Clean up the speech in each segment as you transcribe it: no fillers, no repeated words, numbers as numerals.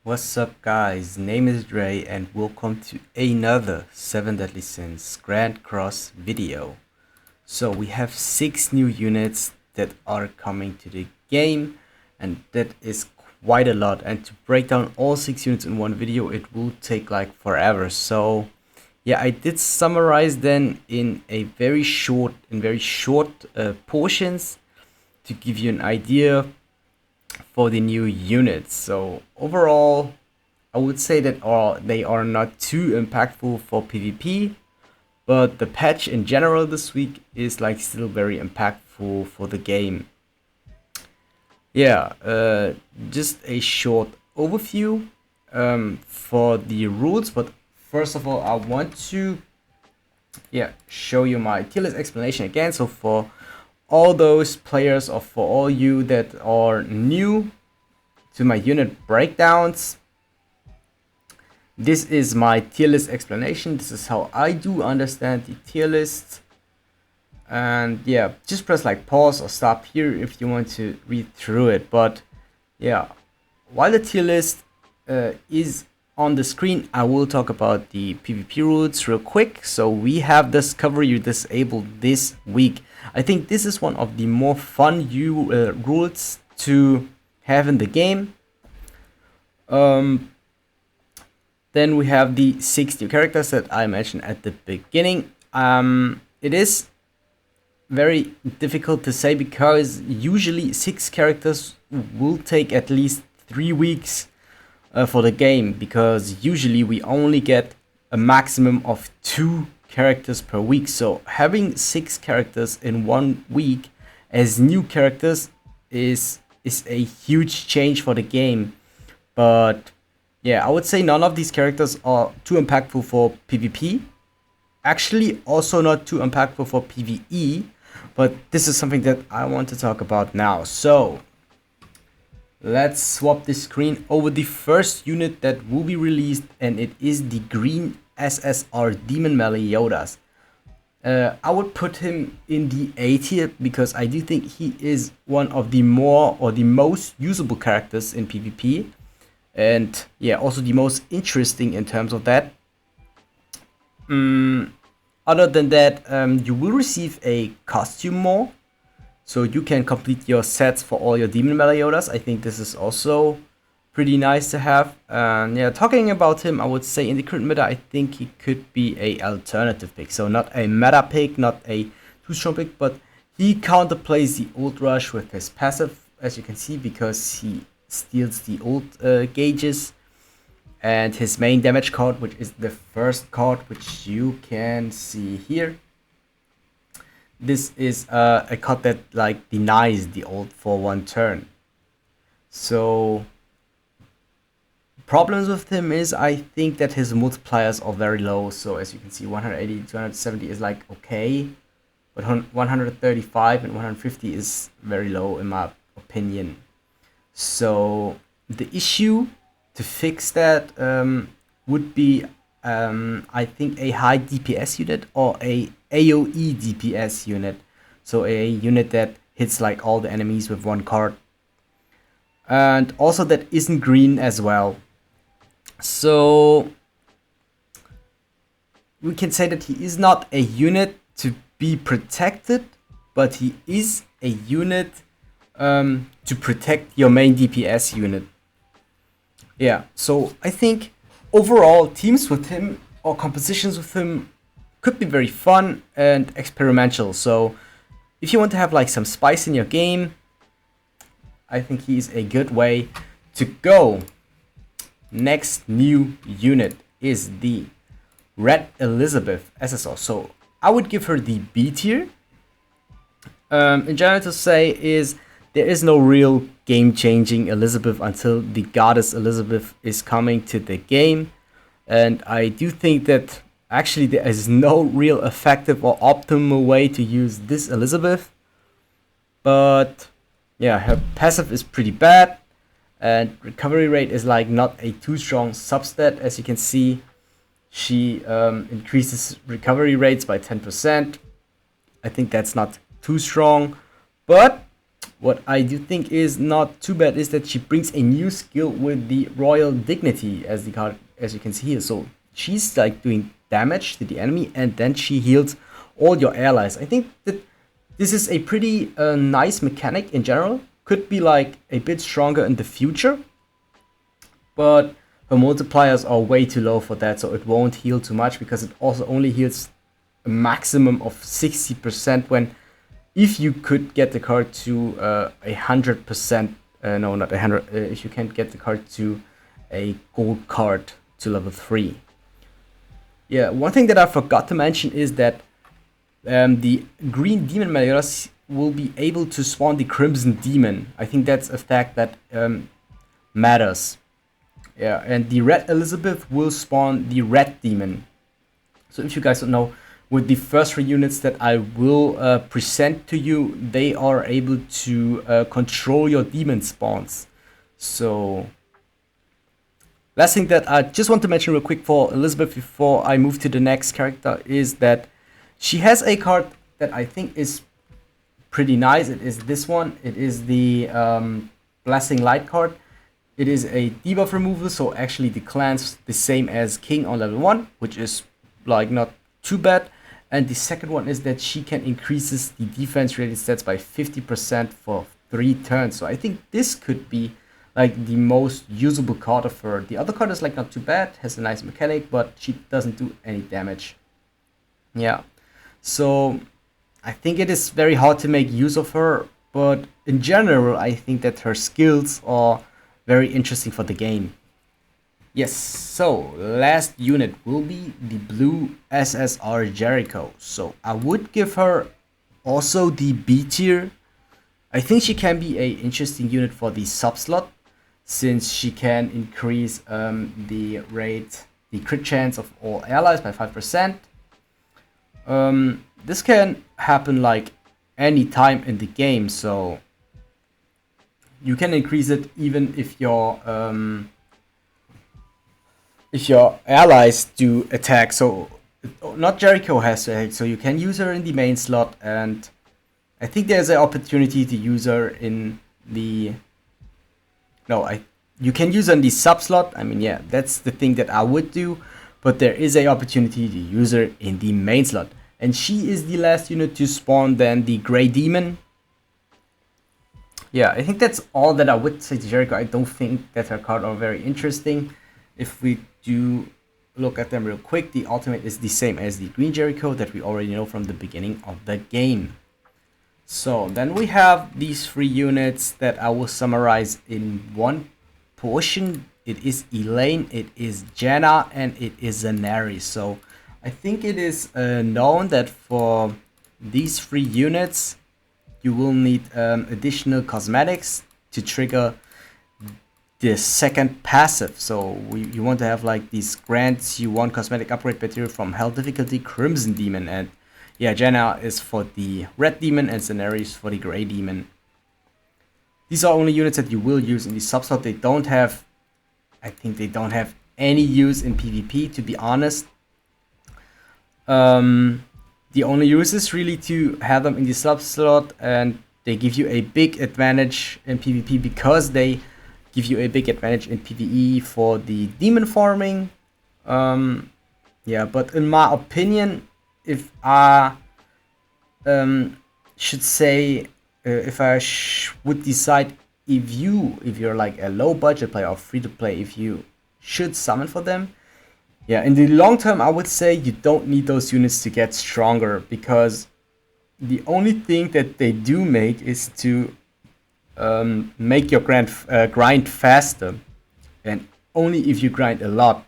What's up guys, name is Dre and welcome to another 7 Deadly Sins Grand Cross video. So we have 6 new units that are coming to the game, and that is quite a lot, and to break down all 6 units in one video it will take like forever. So yeah, I did summarize then in very short portions to give you an idea for the new units. So overall, I would say that they are not too impactful for PvP, but the patch in general this week is like still very impactful for the game. Yeah, just a short overview for the rules, but first of all, I want to show you my tier list explanation again. So for all those players, or for all you that are new to my unit breakdowns, this is my tier list explanation. This is how I do understand the tier list. And yeah, just press like pause or stop here if you want to read through it. But yeah, while the tier list is on the screen, I will talk about the PvP rules real quick. So we have Discovery disabled this week. I think this is one of the more fun rules to have in the game. Then we have the 6 new characters that I mentioned at the beginning. It is very difficult to say because usually 6 characters will take at least 3 weeks for the game, because usually we only get a maximum of 2 characters per week. So having 6 characters in 1 week as new characters is a huge change for the game. But yeah, I would say none of these characters are too impactful for PvP. Actually, also not too impactful for PvE. But this is something that I want to talk about now. So let's swap the screen over the first unit that will be released, and it is the green SSR Demon Melee Yodas. I would put him in the A tier because I do think he is one of the most usable characters in PvP. And yeah, also the most interesting in terms of that. Other than that, you will receive a costume more, so you can complete your sets for all your Demon Melee Yodas. I think this is also pretty nice to have. And yeah, talking about him, I would say in the current meta, I think he could be a alternative pick. So not a meta pick, not a too strong pick, but he counterplays the ult rush with his passive, as you can see, because he steals the ult gauges. And his main damage card, which is the first card, which you can see here. This is a card that like denies the ult for 1 turn. So problems with him is I think that his multipliers are very low. So as you can see, 180, 270 is like okay, but 135 and 150 is very low in my opinion. So the issue to fix that would be I think a high DPS unit or a AoE DPS unit. So a unit that hits like all the enemies with 1 card. And also that isn't green as well. So we can say that he is not a unit to be protected, but he is a unit to protect your main DPS unit. Yeah, so I think overall teams with him or compositions with him could be very fun and experimental. So if you want to have like some spice in your game, I think he's a good way to go. Next new unit is the Red Elizabeth SSR. So I would give her the B tier. In general to say is there is no real game-changing Elizabeth until the Goddess Elizabeth is coming to the game. And I do think that actually there is no real effective or optimal way to use this Elizabeth. But yeah, her passive is pretty bad. And recovery rate is like not a too strong substat. As you can see, she increases recovery rates by 10%. I think that's not too strong. But What I do think is not too bad is that she brings a new skill with the Royal Dignity as the card, as you can see here. So she's like doing damage to the enemy, and then she heals all your allies. I think that this is a pretty nice mechanic in general. Could be like a bit stronger in the future, but her multipliers are way too low for that, so it won't heal too much because it also only heals a maximum of 60% when if you could get the card to 100%, no, not 100, if you can't get the card to a gold card to level 3. Yeah, one thing that I forgot to mention is that the green demon Meliodas will be able to spawn the crimson demon. I think that's a fact that matters. Yeah, and the red Elizabeth will spawn the red demon. So if you guys don't know, with the first 3 units that I will present to you, they are able to control your demon spawns. So last thing that I just want to mention real quick for Elizabeth before I move to the next character is that she has a card that I think is pretty nice. It is this one. It is the Blessing Light card. It is a debuff removal, so actually the clan's the same as King on level 1, which is like not too bad. And the second one is that she can increases the defense related stats by 50% for 3 turns. So I think this could be like the most usable card of her. The other card is like not too bad, has a nice mechanic, but she doesn't do any damage. Yeah, so I think it is very hard to make use of her, but in general I think that her skills are very interesting for the game. Yes, so last unit will be the blue SSR Jericho. So I would give her also the B tier. I think she can be a interesting unit for the sub slot, since she can increase the crit chance of all allies by 5%. This can happen like any time in the game, so you can increase it even if your allies do attack. So not Jericho has to attack, so you can use her in the main slot, and I think there's an opportunity to use her in the you can use her in the sub slot. I mean, yeah, that's the thing that I would do, but there is an opportunity to use her in the main slot. And she is the last unit to spawn then the Grey Demon. Yeah, I think that's all that I would say to Jericho. I don't think that her cards are very interesting. If we do look at them real quick, the ultimate is the same as the green Jericho that we already know from the beginning of the game. So then we have these 3 units that I will summarize in one portion. It is Elaine, it is Janna, and it is Zanari. So I think it is known that for these 3 units you will need additional cosmetics to trigger the second passive. So you want to have like these grants you want cosmetic upgrade material from hell difficulty Crimson Demon, and yeah, Janna is for the red demon and Zanari is for the gray demon. These are only units that you will use in the subslot. They don't have, I think they don't have any use in PvP, to be honest. The only use is really to have them in the subslot, and they give you a big advantage in PvP because they give you a big advantage in PvE for the demon farming. Yeah, but in my opinion, if I should say, if I would decide if you're like a low budget player or free to play, if you should summon for them, yeah, in the long term I would say you don't need those units to get stronger, because the only thing that they do make is to make your grind faster, and only if you grind a lot.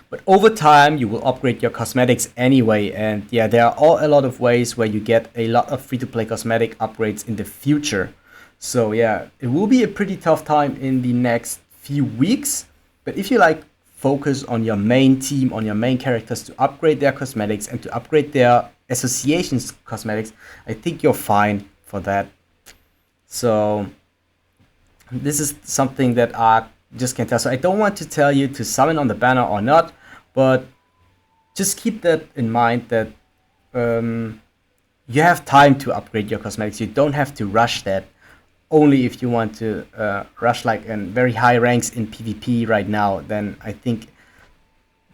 But over time you will upgrade your cosmetics anyway, and yeah, there are a lot of ways where you get a lot of free-to-play cosmetic upgrades in the future. So yeah, it will be a pretty tough time in the next few weeks, but if you like focus on your main team, on your main characters to upgrade their cosmetics and to upgrade their associations cosmetics, I think you're fine for that. So this is something that I just can't tell. So I don't want to tell you to summon on the banner or not, but just keep that in mind that you have time to upgrade your cosmetics. You don't have to rush that. Only if you want to rush like in very high ranks in PvP right now, then I think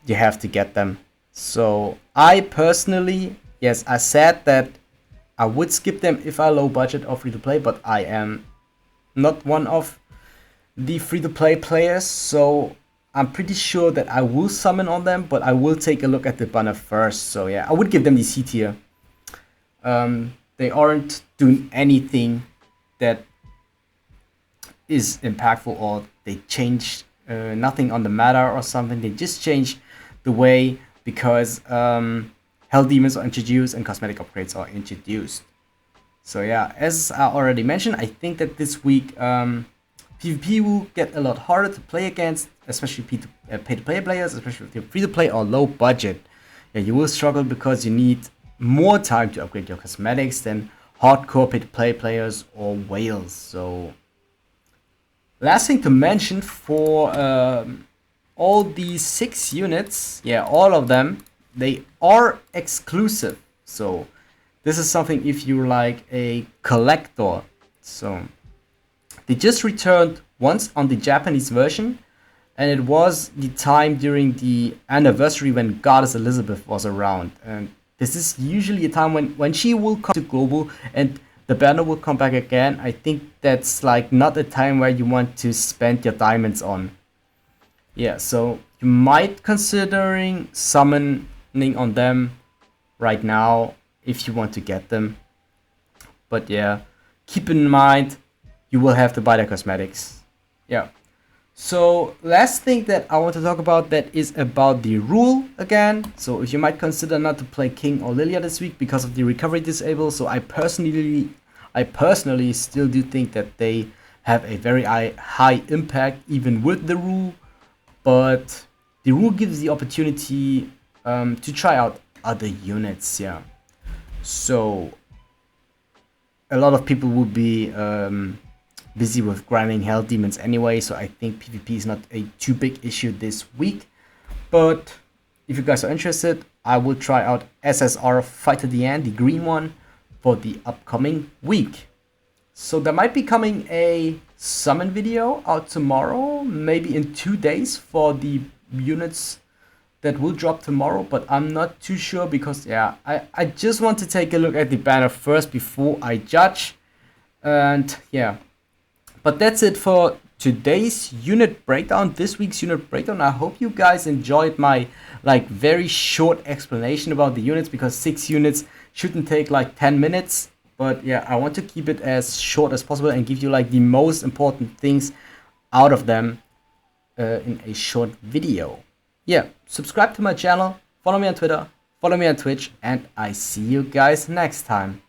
you have to get them. So I personally, yes, I said that I would skip them if I low budget or free to play, but I am not one of the free to play players, so I'm pretty sure that I will summon on them, but I will take a look at the banner first. So yeah, I would give them the C tier. They aren't doing anything that is impactful, or they change nothing on the meta or something. They just change the way because hell demons are introduced and cosmetic upgrades are introduced. So yeah, as I already mentioned, I think that this week PvP will get a lot harder to play against, especially pay-to-play players, especially if you're free-to-play or low budget. Yeah, you will struggle because you need more time to upgrade your cosmetics than hardcore pay-to-play players or whales. So last thing to mention for all these 6 units, yeah, all of them, they are exclusive. So this is something if you're like a collector. So they just returned once on the Japanese version, and it was the time during the anniversary when Goddess Elizabeth was around. And this is usually a time when she will come to global and the banner will come back again. I think that's like not a time where you want to spend your diamonds on. Yeah, so you might considering summoning on them right now if you want to get them. But yeah, keep in mind you will have to buy the cosmetics. Yeah. So last thing that I want to talk about, that is about the rule again. So if you might consider not to play King or Lilia this week because of the recovery disable. So I personally still do think that they have a very high impact even with the rule. But the rule gives the opportunity to try out other units. Yeah. So a lot of people would be busy with grinding hell demons anyway, so I think PvP is not a too big issue this week. But if you guys are interested, I will try out SSR Fight to the End, the green one, for the upcoming week. So there might be coming a summon video out tomorrow, maybe in 2 days for the units that will drop tomorrow, but I'm not too sure because yeah, I just want to take a look at the banner first before I judge. And yeah, but that's it for today's unit breakdown, this week's unit breakdown. I hope you guys enjoyed my like very short explanation about the units, because 6 units shouldn't take like 10 minutes. But yeah, I want to keep it as short as possible and give you like the most important things out of them in a short video. Yeah, subscribe to my channel, follow me on Twitter, follow me on Twitch, and I see you guys next time.